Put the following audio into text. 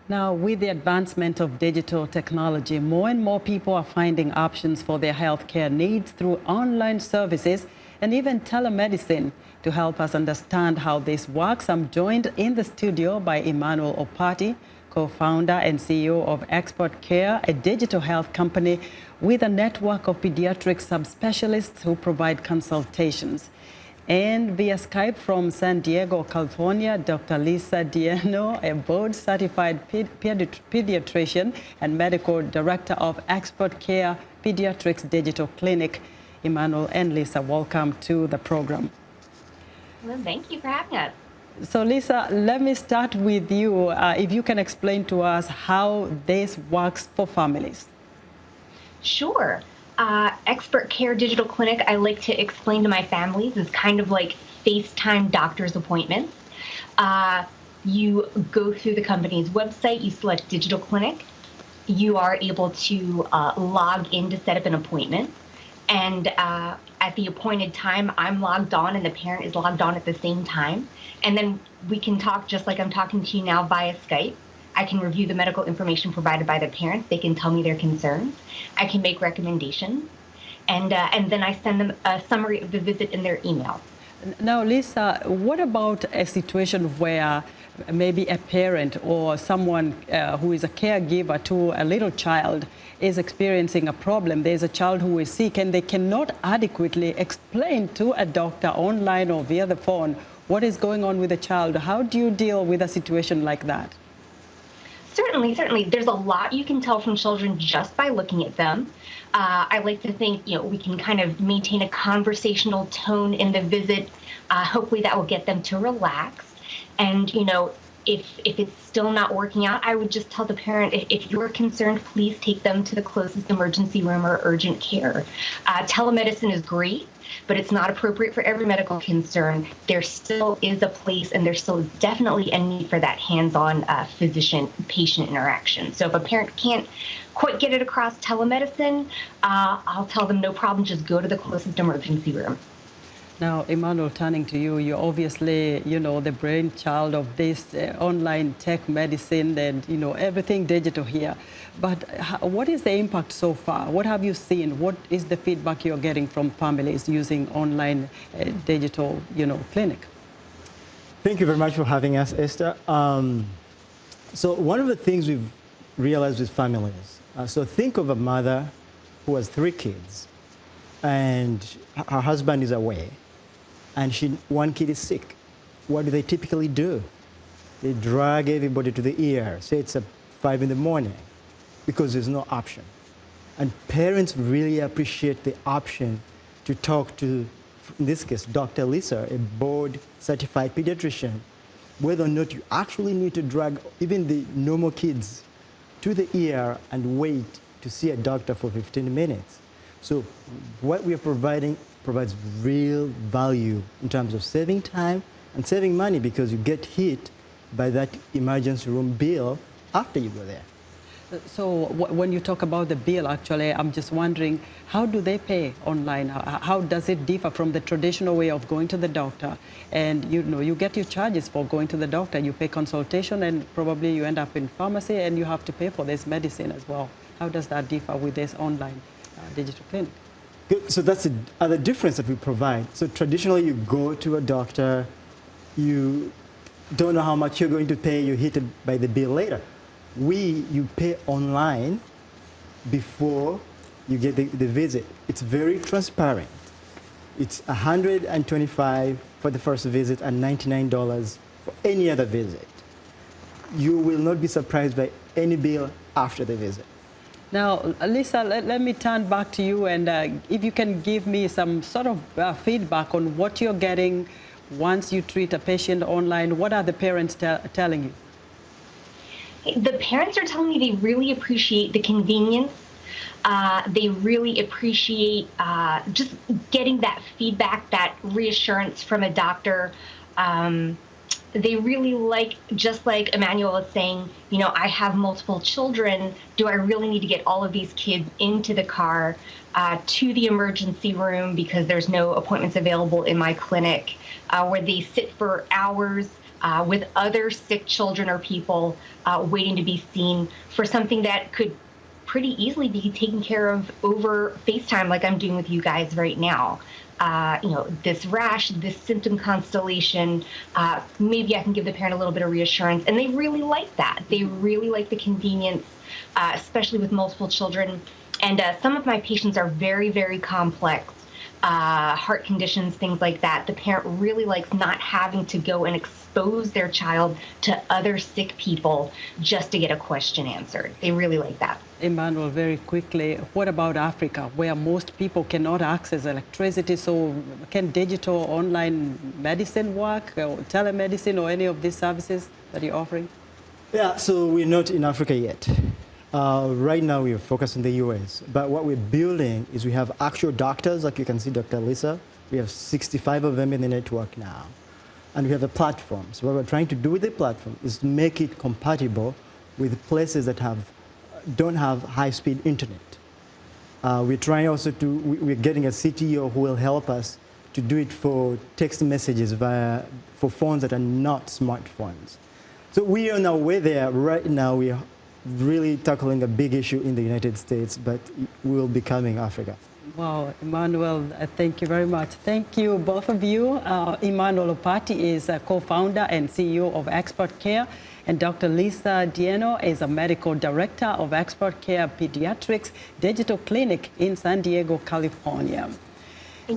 Now, with the advancement of digital technology, more and more people are finding options for their healthcare needs through online services and even telemedicine. To help us understand how this works, I'm joined in the studio by Emmanuel Opati, co-founder and CEO of Xpertcare, a digital health company with a network of pediatric subspecialists who provide consultations. And via Skype from San Diego, California, Dr. Lisa Enno, a board-certified pediatrician and medical director of Xpertcare Pediatrics Digital Clinic. Emmanuel and Lisa, welcome to the program. Well, thank you for having us. So, Lisa, let me start with you. If you can explain to us how this works for families. Sure. Xpertcare Digital Clinic, I like to explain to my families, is kind of like FaceTime doctor's appointments. You go through the company's website, you select Digital Clinic, you are able to log in to set up an appointment. And at the appointed time, I'm logged on and the parent is logged on at the same time. And then we can talk just like I'm talking to you now via Skype. I can review the medical information provided by the parents. They can tell me their concerns. I can make recommendations. And then I send them a summary of the visit in their email. Now, Lisa, what about a situation where maybe a parent or someone who is a caregiver to a little child is experiencing a problem? There's a child who is sick and they cannot adequately explain to a doctor online or via the phone what is going on with the child. How do you deal with a situation like that? Certainly. There's a lot you can tell from children just by looking at them. I like to think, we can kind of maintain a conversational tone in the visit. Hopefully that will get them to relax. And, if it's still not working out, I would just tell the parent, if you're concerned, please take them to the closest emergency room or urgent care. Telemedicine is great, but it's not appropriate for every medical concern. There still is a place and there still is definitely a need for that hands-on physician-patient interaction. So if a parent can't quite get it across telemedicine, I'll tell them no problem, just go to the closest emergency room. Now, Emmanuel, turning to you, you're obviously, the brainchild of this online tech medicine and, everything digital here. But what is the impact so far? What have you seen? What is the feedback you're getting from families using online digital, clinic? Thank you very much for having us, Esther. So one of the things we've realized with families, so think of a mother who has 3 kids and her husband is away. And one kid is sick. What do they typically do? They drag everybody to the ER, say it's at 5 in the morning, because there's no option. And parents really appreciate the option to talk to, in this case, Dr. Lisa, a board-certified pediatrician, whether or not you actually need to drag even the normal kids to the ER and wait to see a doctor for 15 minutes. So what we are providing provides real value in terms of saving time and saving money, because you get hit by that emergency room bill after you go there. So when you talk about the bill, actually, I'm just wondering, how do they pay online? How does it differ from the traditional way of going to the doctor? And you get your charges for going to the doctor. You pay consultation and probably you end up in pharmacy and you have to pay for this medicine as well. How does that differ with this online digital clinic? So that's the other difference that we provide. So traditionally, you go to a doctor, you don't know how much you're going to pay, you're hit by the bill later. You pay online before you get the visit. It's very transparent. It's $125 for the first visit and $99 for any other visit. You will not be surprised by any bill after the visit. Now, Lisa, let me turn back to you, and if you can give me some sort of feedback on what you're getting once you treat a patient online. What are the parents telling you? The parents are telling me they really appreciate the convenience. They really appreciate just getting that feedback, that reassurance from a doctor. They really like, just like Emmanuel is saying, I have multiple children. Do I really need to get all of these kids into the car to the emergency room because there's no appointments available in my clinic, where they sit for hours with other sick children or people waiting to be seen for something that could pretty easily be taken care of over FaceTime like I'm doing with you guys right now. This rash, this symptom constellation, maybe I can give the parent a little bit of reassurance. And they really like that. They really like the convenience, especially with multiple children. And some of my patients are very, very complex. Heart conditions, things like that. The parent really likes not having to go and expose their child to other sick people just to get a question answered. They really like that. Emmanuel, very quickly, what about Africa, where most people cannot access electricity? So can digital online medicine work, or telemedicine, or any of these services that you're offering? Yeah, so we're not in Africa yet. Right now, we are focused on the US. But what we're building is we have actual doctors, like you can see Dr. Lisa. We have 65 of them in the network now. And we have a platform. So what we're trying to do with the platform is to make it compatible with places that don't have high-speed internet. We're trying also we're getting a CTO who will help us to do it for text messages for phones that are not smartphones. So we are on our way there. Right now, we are really tackling a big issue in the United States, but we'll be coming Africa. Wow, Emmanuel, thank you very much. Thank you, both of you. Emmanuel Opati is a co-founder and CEO of Xpertcare, and Dr. Lisa Enno is a medical director of Xpertcare Pediatrics Digital Clinic in San Diego, California.